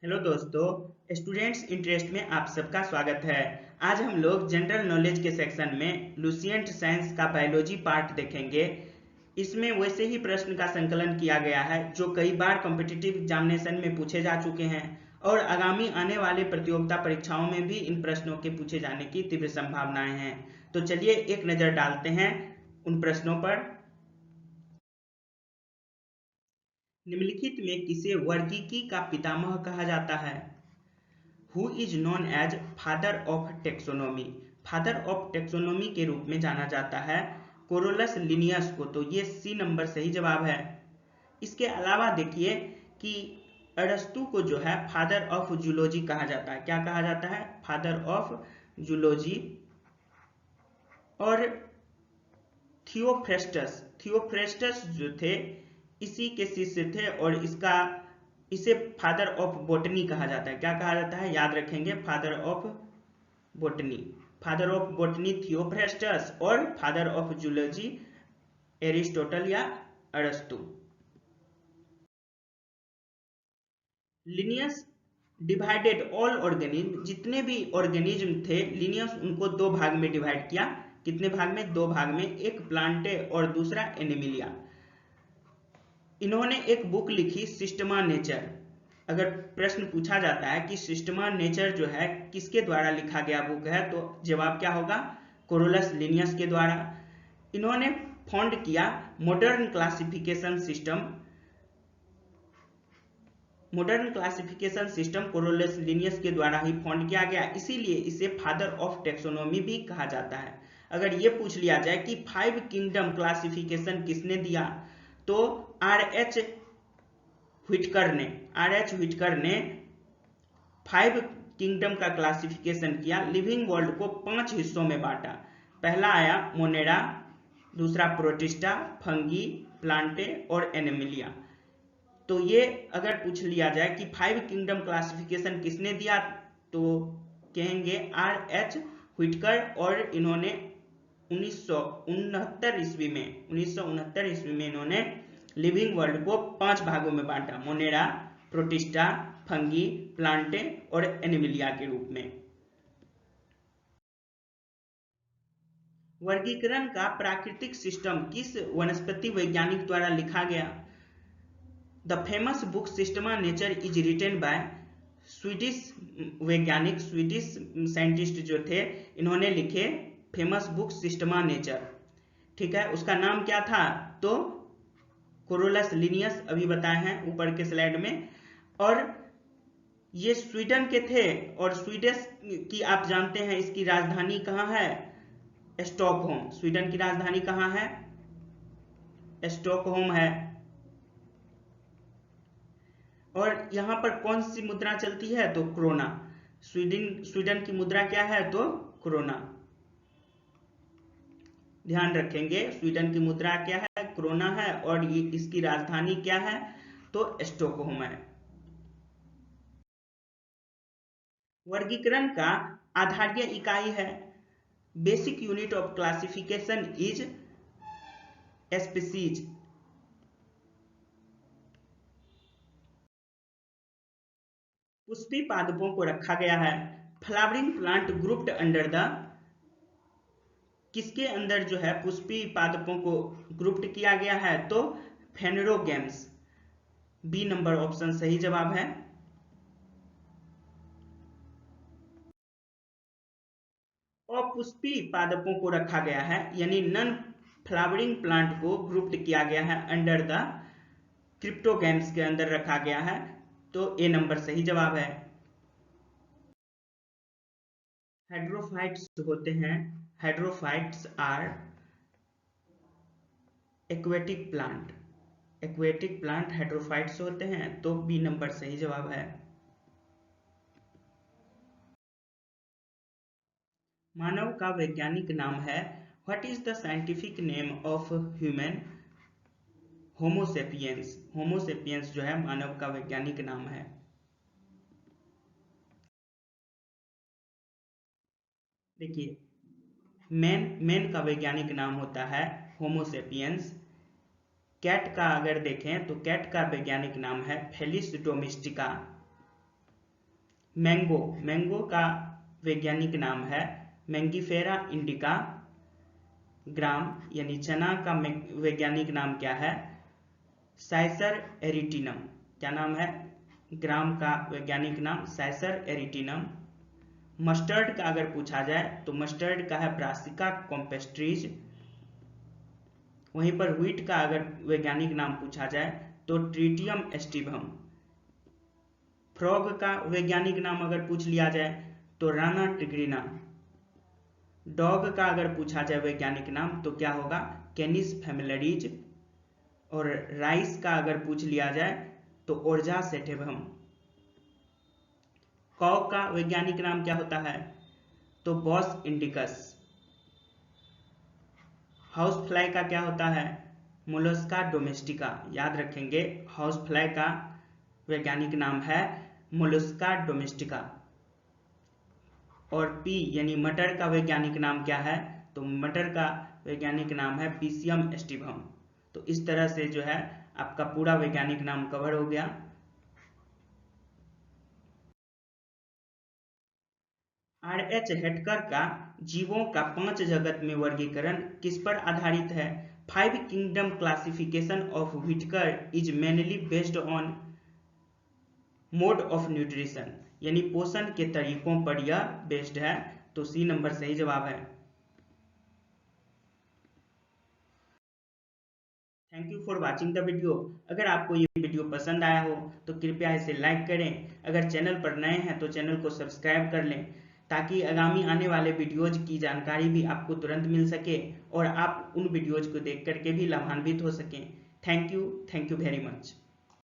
Hello दोस्तों, students interest में आप सबका स्वागत है। आज हम लोग जनरल नॉलेज के सेक्शन में लुसिएंट साइंस का बायोलॉजी पार्ट देखेंगे। इसमें वैसे ही प्रश्न का संकलन किया गया है जो कई बार कॉम्पिटिटिव एग्जामिनेशन में पूछे जा चुके हैं और आगामी आने वाले प्रतियोगिता परीक्षाओं में भी इन प्रश्नों के पूछे जाने की तीव्र संभावनाएं हैं। तो चलिए एक नज़र डालते हैं उन प्रश्नों पर। निम्नलिखित में किसे वर्गीकी का पितामह कहा जाता है? Who is known as father of taxonomy? Father of taxonomy के रूप में जाना जाता है कोरोलस लिनियस को। तो ये सी नंबर सही जवाब है। इसके अलावा देखिए कि अरस्तु को जो है फादर ऑफ जूलॉजी कहा जाता है। क्या कहा जाता है? Father of zoology. और थियोफ्रेस्टस जो थे इसी के शिष्य थे और इसे फादर ऑफ बोटनी कहा जाता है। क्या कहा जाता है? याद रखेंगे, father of botany. Father of botany Theophrastus और फादर ऑफ जूलॉजी एरिस्टोटल या अरस्तु। लिनियस डिवाइडेड ऑल ऑर्गेनिज्म, जितने भी ऑर्गेनिज्म थे लिनियस उनको दो भाग में डिवाइड किया। कितने भाग में? दो भाग में, एक प्लांटे और दूसरा एनिमिलिया। इन्होंने एक बुक लिखी सिस्टमा नेचर। अगर प्रश्न पूछा जाता है कि सिस्टमा नेचर जो है किसके द्वारा लिखा गया बुक है, तो जवाब क्या होगा? कोरोलस लिनियस के द्वारा। इन्होंने फाउंड किया मॉडर्न क्लासिफिकेशन सिस्टम कोरोलस लिनियस के द्वारा ही फाउंड किया गया, इसीलिए इसे फादर ऑफ टेक्सोनोमी भी कहा जाता है। अगर ये पूछ लिया जाए कि 5 किंगडम क्लासिफिकेशन किसने दिया, तो आर एच व्हिटकर ने 5 किंगडम का क्लासिफिकेशन किया। लिविंग वर्ल्ड को 5 हिस्सों में बांटा। पहला आया मोनेरा, दूसरा प्रोटिस्टा, फंगी, प्लांटे और एनिमिलिया। तो ये अगर पूछ लिया जाए कि 5 किंगडम क्लासिफिकेशन किसने दिया, तो कहेंगे आर एच व्हिटकर। और इन्होंने 1969 ईस्वी में इन्होंने लिविंग वर्ल्ड को 5 भागों में बांटा, मोनेरा, प्रोटिस्टा, फंगी, प्लांटे और एनिमिलिया के रूप में। वर्गीकरण का प्राकृतिक सिस्टम किस वनस्पति वैज्ञानिक द्वारा लिखा गया? The famous book Systema Naturae is written by Swedish scientist जो थे, इन्होंने लिखे फेमस बुक सिस्टमा नेचर। ठीक है, उसका नाम क्या था? तो कोरोलस लिनियस, अभी बताए हैं ऊपर के स्लाइड में। और ये स्वीडन के थे और स्वीडिश की आप जानते हैं इसकी राजधानी कहाँ है? स्टॉकहोम। स्वीडन की राजधानी कहाँ है? स्टॉकहोम है। और यहां पर कौन सी मुद्रा चलती है? तो क्रोना। स्वीडन की मुद्रा क्या है? तो क्रोना। ध्यान रखेंगे, स्वीडन की मुद्रा क्या है? क्रोना है। और ये इसकी राजधानी क्या है? तो स्टॉकहोम है। वर्गीकरण का आधारीय इकाई है। Basic unit of classification is species. Pushpi पादपों को रखा गया है। Flowering plant grouped under the, किसके अंदर जो है पुष्पी पादपों को ग्रुप्ड किया गया है? तो फेनेरोगेम्स। बी नंबर ऑप्शन सही जवाब है। अपुष्पी पादपों को रखा गया है, यानी नन फ्लावरिंग प्लांट को ग्रुप्ड किया गया है अंडर द क्रिप्टोगेम्स के अंदर रखा गया है। तो ए नंबर सही जवाब है। हाइड्रोफाइट्स होते हैं, hydrophytes are aquatic plant hydrophytes होते हैं। तो बी नंबर सही जवाब है। मानव का वैज्ञानिक नाम है? What is the scientific name of human? Homo sapiens. Homo sapiens जो है मानव का वैज्ञानिक नाम है। देखिए, मैन का वैज्ञानिक नाम होता है होमोसेपियंस। कैट का अगर देखें तो कैट का वैज्ञानिक नाम है फेलिस डोमेस्टिका। मैंगो, मैंगो का वैज्ञानिक नाम है मैंगीफेरा इंडिका। ग्राम यानी चना का वैज्ञानिक नाम क्या है? साइसर एरिटिनम। क्या नाम है? ग्राम का वैज्ञानिक नाम साइसर एरिटिनम। मस्टर्ड का अगर पूछा जाए तो मस्टर्ड का है ब्रासिका कॉम्पेस्ट्रीज। वहीं पर व्हीट का अगर वैज्ञानिक नाम पूछा जाए तो ट्रिटियम एस्टिवम। फ्रॉग का वैज्ञानिक नाम अगर पूछ लिया जाए तो राना टिग्रिना। डॉग का अगर पूछा जाए वैज्ञानिक नाम तो क्या होगा? कैनिस फैमिलरीज। और राइस का अगर पूछ लिया जाए तो ओर्जा सेटेबम। कौ का वैज्ञानिक नाम क्या होता है? तो बॉस इंडिकस। हाउस फ्लाई का क्या होता है? Mollusca domestica. याद रखेंगे, हाउस फ्लाई का वैज्ञानिक नाम है मोलस्का डोमेस्टिका। और पी यानी मटर का वैज्ञानिक नाम क्या है? तो मटर का वैज्ञानिक नाम है पीसियम एस्टिवम। तो इस तरह से जो है आपका पूरा वैज्ञानिक नाम कवर हो गया। आर.एच. हेटकर का जीवों का 5 जगत में वर्गीकरण किस पर आधारित है? 5 kingdom classification of Whittaker is mainly based on mode of nutrition, यानी पोषण के तरीकों पर यह बेस्ड है। तो सी नंबर सही जवाब है। Thank you for watching the video. अगर आपको ये वीडियो पसंद आया हो तो कृपया इसे लाइक करें। अगर चैनल पर नए हैं तो चैनल को सब्सक्राइब कर लें ताकि आगामी आने वाले वीडियोज की जानकारी भी आपको तुरंत मिल सके और आप उन वीडियोज को देख करके भी लाभान्वित हो सकें। Thank you very much.